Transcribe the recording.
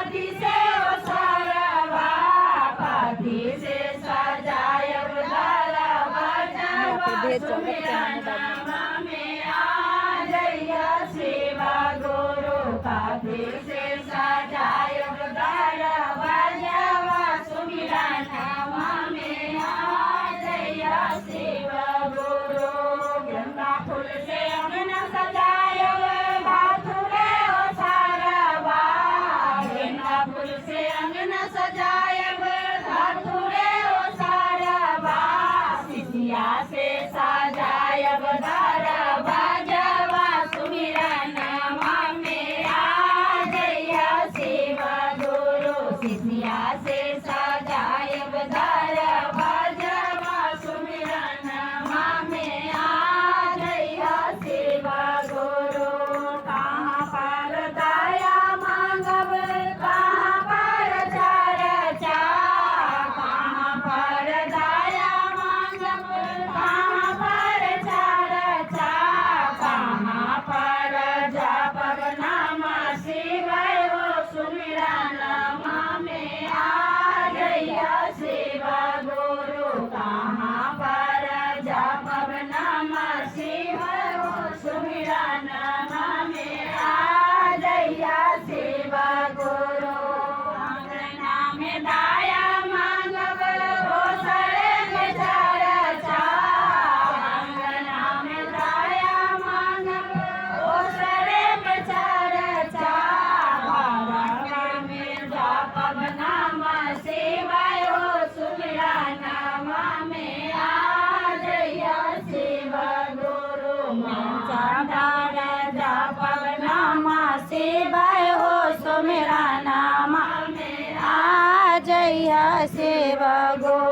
पाथी से ओ सरवा, पाथी से सजायब दरबा जब सुमिरा नाम में आ जइया शिव गुरु। पाथी से सजायब दरबा जब सुमिरा नाम में आ जइया शिव गुरु। गेंदा फूल से अंगना सजायब भाथुरे ओ सरवा, गेंदा फूल से अंगना सजायब भाथुरे ओ सरवा, सिसिया से सजायब दरबा जब सुमिरा नाम में आ जइया शिव गुरु। सिसिया से सजायब दरबा जब सुमिरा नाम में आ जइया शिव गुरु। कहाँ पर दया मांगब, कहाँ पर चर्चा, कहाँ पर दया मांगब, कहाँ पर चर्चा, कहाँ पर जपब नाम शिवाय हो सुमिरा नाम में आ जइया शिव गुरु। कहाँ पर जपब नाम शिवाय हो सुमिरा नाम में आ जइया शिव गुरु। अंगना में दया मांगब घोसले में चर्चा, अंगना में दया मांगब घोसले में चर्चा, घरवा में जपब नाम शिवाय हो सुमिरा नाम में आ जइया शिव गुरु। चढ़ जपब नाम शिवाय हो सुमिरा नाम में आ जइया शिव गुरु।